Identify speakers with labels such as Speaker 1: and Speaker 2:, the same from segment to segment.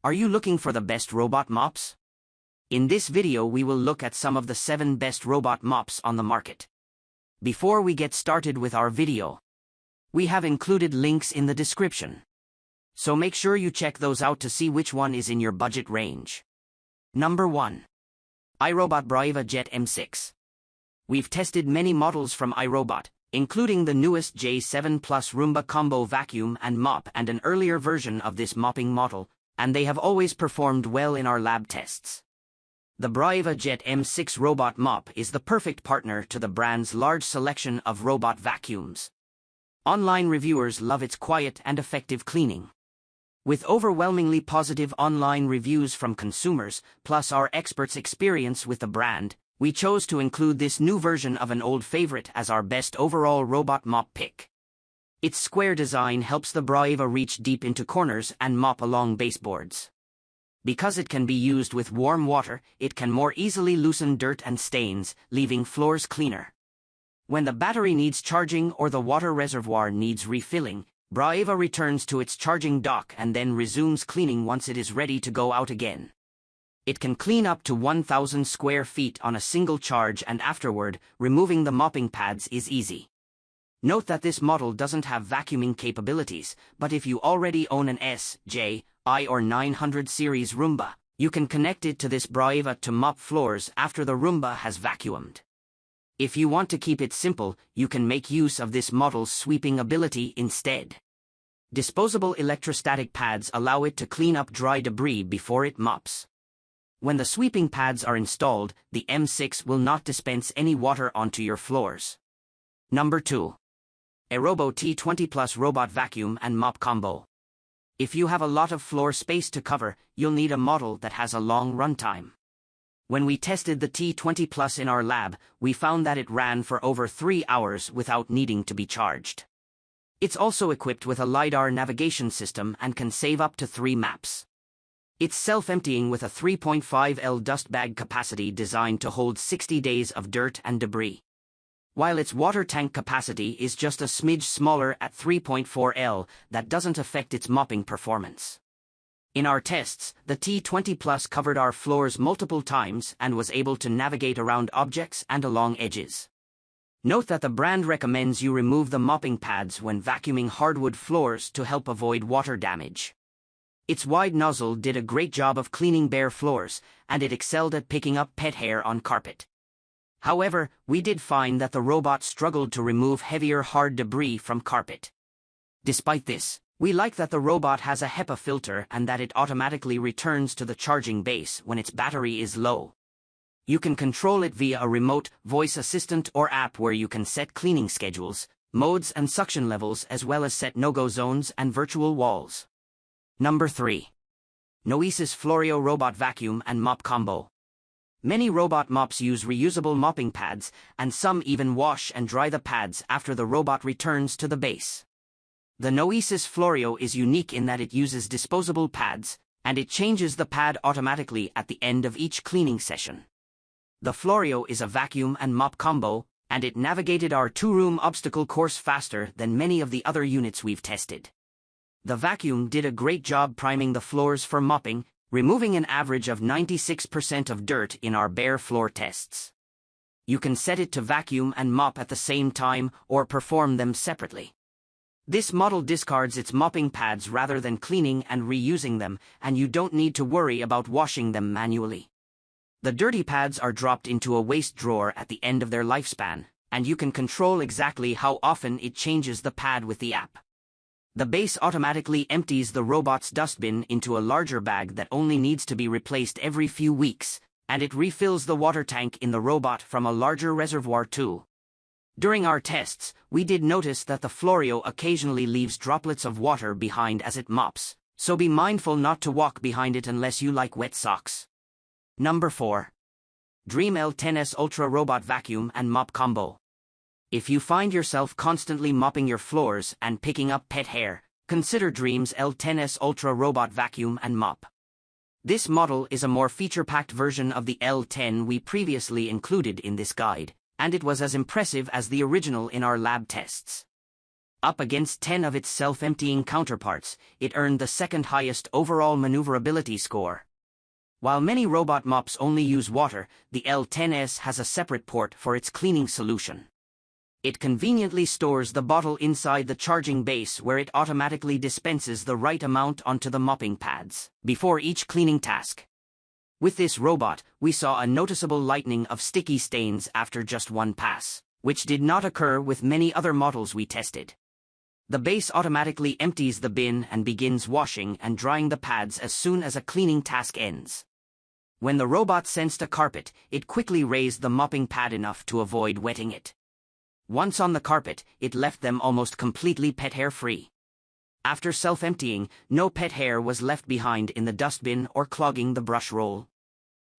Speaker 1: Are you looking for the best robot mops? In this video we will look at some of the 7 best robot mops on the market. Before we get started with our video, we have included links in the description. So make sure you check those out to see which one is in your budget range. Number 1. iRobot Braava Jet M6. We've tested many models from iRobot, including the newest J7 Plus Roomba Combo Vacuum and Mop and an earlier version of this mopping model, and they have always performed well in our lab tests. The Braava Jet M6 robot mop is the perfect partner to the brand's large selection of robot vacuums. Online reviewers love its quiet and effective cleaning. With overwhelmingly positive online reviews from consumers, plus our experts' experience with the brand, we chose to include this new version of an old favorite as our best overall robot mop pick. Its square design helps the Braava reach deep into corners and mop along baseboards. Because it can be used with warm water, it can more easily loosen dirt and stains, leaving floors cleaner. When the battery needs charging or the water reservoir needs refilling, Braava returns to its charging dock and then resumes cleaning once it is ready to go out again. It can clean up to 1,000 square feet on a single charge, and afterward, removing the mopping pads is easy. Note that this model doesn't have vacuuming capabilities, but if you already own an S, J, I or 900 series Roomba, you can connect it to this Braava to mop floors after the Roomba has vacuumed. If you want to keep it simple, you can make use of this model's sweeping ability instead. Disposable electrostatic pads allow it to clean up dry debris before it mops. When the sweeping pads are installed, the M6 will not dispense any water onto your floors. Number 2. AIRROBO T20 Plus Robot Vacuum and Mop Combo. If you have a lot of floor space to cover, you'll need a model that has a long runtime. When we tested the T20 Plus in our lab, we found that it ran for over 3 hours without needing to be charged. It's also equipped with a LiDAR navigation system and can save up to 3 maps. It's self-emptying with a 3.5 L dust bag capacity designed to hold 60 days of dirt and debris. While its water tank capacity is just a smidge smaller at 3.4 L, that doesn't affect its mopping performance. In our tests, the T20 Plus covered our floors multiple times and was able to navigate around objects and along edges. Note that the brand recommends you remove the mopping pads when vacuuming hardwood floors to help avoid water damage. Its wide nozzle did a great job of cleaning bare floors, and it excelled at picking up pet hair on carpet. However, we did find that the robot struggled to remove heavier hard debris from carpet. Despite this, we like that the robot has a HEPA filter and that it automatically returns to the charging base when its battery is low. You can control it via a remote, voice assistant or app where you can set cleaning schedules, modes and suction levels, as well as set no-go zones and virtual walls. Number 3. NOESIS Florio Robot Vacuum and Mop Combo. Many robot mops use reusable mopping pads, and some even wash and dry the pads after the robot returns to the base. The NOESIS Florio is unique in that it uses disposable pads, and it changes the pad automatically at the end of each cleaning session. The Florio is a vacuum and mop combo, and it navigated our 2-room obstacle course faster than many of the other units we've tested. The vacuum did a great job priming the floors for mopping, removing an average of 96% of dirt in our bare floor tests. You can set it to vacuum and mop at the same time or perform them separately. This model discards its mopping pads rather than cleaning and reusing them, and you don't need to worry about washing them manually. The dirty pads are dropped into a waste drawer at the end of their lifespan, and you can control exactly how often it changes the pad with the app. The base automatically empties the robot's dustbin into a larger bag that only needs to be replaced every few weeks, and it refills the water tank in the robot from a larger reservoir too. During our tests, we did notice that the Florio occasionally leaves droplets of water behind as it mops, so be mindful not to walk behind it unless you like wet socks. Number 4. Dreame L10S Ultra Robot Vacuum and Mop Combo. If you find yourself constantly mopping your floors and picking up pet hair, consider Dreame's L10S Ultra Robot Vacuum and Mop. This model is a more feature-packed version of the L10 we previously included in this guide, and it was as impressive as the original in our lab tests. Up against 10 of its self-emptying counterparts, it earned the second highest overall maneuverability score. While many robot mops only use water, the L10S has a separate port for its cleaning solution. It conveniently stores the bottle inside the charging base where it automatically dispenses the right amount onto the mopping pads before each cleaning task. With this robot, we saw a noticeable lightening of sticky stains after just one pass, which did not occur with many other models we tested. The base automatically empties the bin and begins washing and drying the pads as soon as a cleaning task ends. When the robot sensed a carpet, it quickly raised the mopping pad enough to avoid wetting it. Once on the carpet, it left them almost completely pet hair-free. After self-emptying, no pet hair was left behind in the dustbin or clogging the brush roll.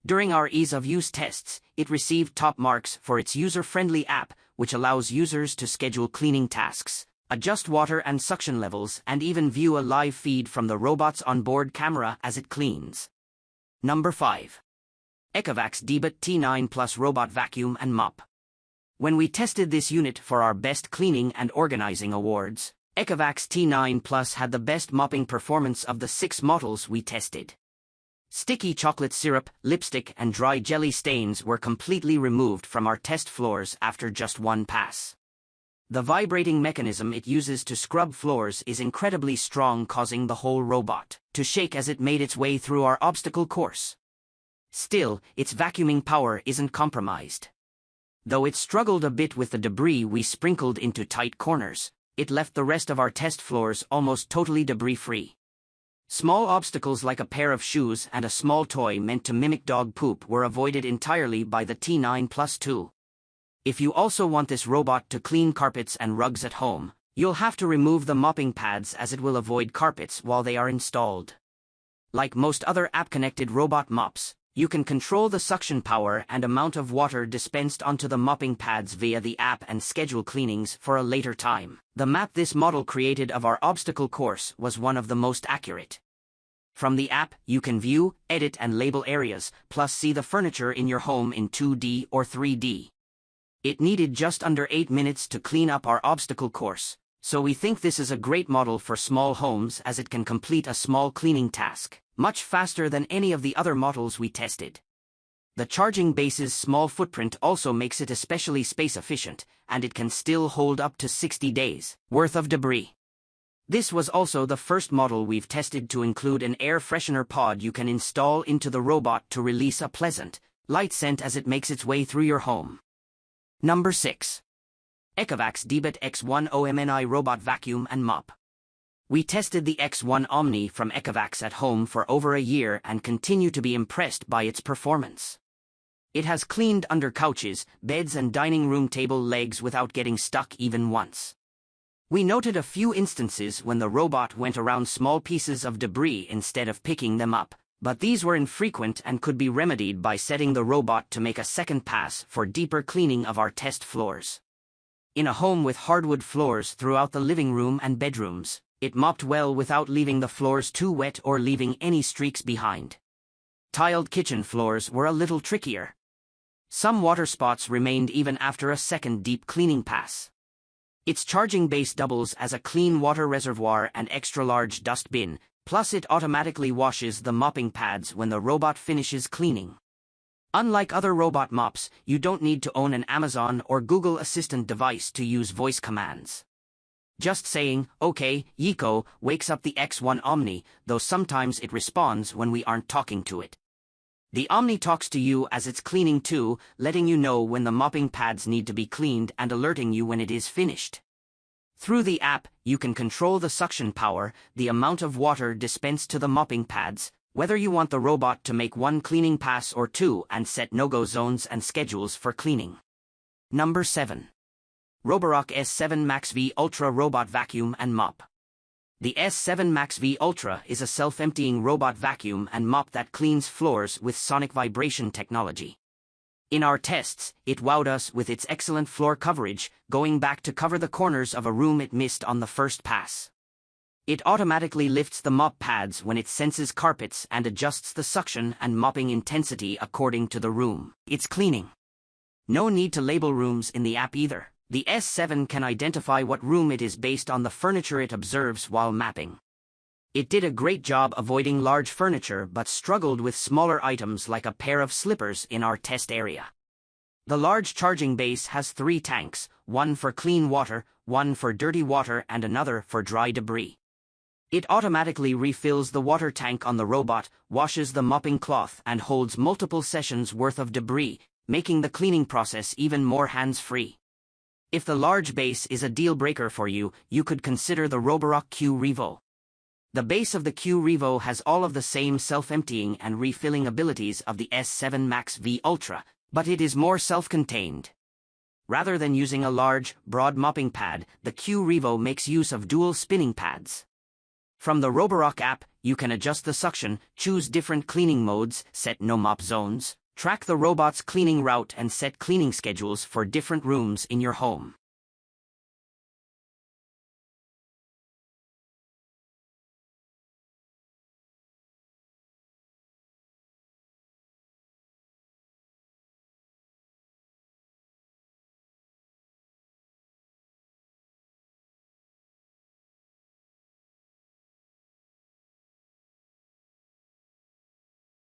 Speaker 1: During our ease-of-use tests, it received top marks for its user-friendly app, which allows users to schedule cleaning tasks, adjust water and suction levels, and even view a live feed from the robot's onboard camera as it cleans. Number 5. ECOVACS DEEBOT T9 Plus Robot Vacuum and Mop. When we tested this unit for our Best Cleaning and Organizing Awards, ECOVACS T9 Plus had the best mopping performance of the 6 models we tested. Sticky chocolate syrup, lipstick, and dry jelly stains were completely removed from our test floors after just one pass. The vibrating mechanism it uses to scrub floors is incredibly strong, causing the whole robot to shake as it made its way through our obstacle course. Still, its vacuuming power isn't compromised. Though it struggled a bit with the debris we sprinkled into tight corners, it left the rest of our test floors almost totally debris-free. Small obstacles like a pair of shoes and a small toy meant to mimic dog poop were avoided entirely by the T9 Plus 2. If you also want this robot to clean carpets and rugs at home, you'll have to remove the mopping pads as it will avoid carpets while they are installed. Like most other app-connected robot mops, you can control the suction power and amount of water dispensed onto the mopping pads via the app and schedule cleanings for a later time. The map this model created of our obstacle course was one of the most accurate. From the app, you can view, edit and label areas, plus see the furniture in your home in 2D or 3D. It needed just under 8 minutes to clean up our obstacle course, so we think this is a great model for small homes as it can complete a small cleaning task much faster than any of the other models we tested. The charging base's small footprint also makes it especially space efficient, and it can still hold up to 60 days worth of debris. This was also the first model we've tested to include an air freshener pod you can install into the robot to release a pleasant, light scent as it makes its way through your home. Number 6. ECOVACS DEEBOT X1 OMNI Robot Vacuum and Mop. We tested the X1 OMNI from ECOVACS at home for over a year and continue to be impressed by its performance. It has cleaned under couches, beds and dining room table legs without getting stuck even once. We noted a few instances when the robot went around small pieces of debris instead of picking them up, but these were infrequent and could be remedied by setting the robot to make a second pass for deeper cleaning of our test floors. In a home with hardwood floors throughout the living room and bedrooms, it mopped well without leaving the floors too wet or leaving any streaks behind. Tiled kitchen floors were a little trickier. Some water spots remained even after a second deep cleaning pass. Its charging base doubles as a clean water reservoir and extra-large dust bin, plus it automatically washes the mopping pads when the robot finishes cleaning. Unlike other robot mops, you don't need to own an Amazon or Google Assistant device to use voice commands. Just saying, "Okay, Yiko," wakes up the X1 OMNI, though sometimes it responds when we aren't talking to it. The OMNI talks to you as it's cleaning too, letting you know when the mopping pads need to be cleaned and alerting you when it is finished. Through the app, you can control the suction power, the amount of water dispensed to the mopping pads, whether you want the robot to make one cleaning pass or two, and set no-go zones and schedules for cleaning. Number 7. Roborock S7 MaxV Ultra Robot Vacuum and Mop. The S7 MaxV Ultra is a self-emptying robot vacuum and mop that cleans floors with sonic vibration technology. In our tests, it wowed us with its excellent floor coverage, going back to cover the corners of a room it missed on the first pass. It automatically lifts the mop pads when it senses carpets and adjusts the suction and mopping intensity according to the room it's cleaning. No need to label rooms in the app either. The S7 can identify what room it is based on the furniture it observes while mapping. It did a great job avoiding large furniture but struggled with smaller items like a pair of slippers in our test area. The large charging base has 3 tanks, one for clean water, one for dirty water and another for dry debris. It automatically refills the water tank on the robot, washes the mopping cloth and holds multiple sessions worth of debris, making the cleaning process even more hands-free. If the large base is a deal-breaker for you, you could consider the Roborock Q-Revo. The base of the Q-Revo has all of the same self-emptying and refilling abilities of the S7 MaxV Ultra, but it is more self-contained. Rather than using a large, broad mopping pad, the Q-Revo makes use of dual spinning pads. From the Roborock app, you can adjust the suction, choose different cleaning modes, set no-mop zones, track the robot's cleaning route and set cleaning schedules for different rooms in your home.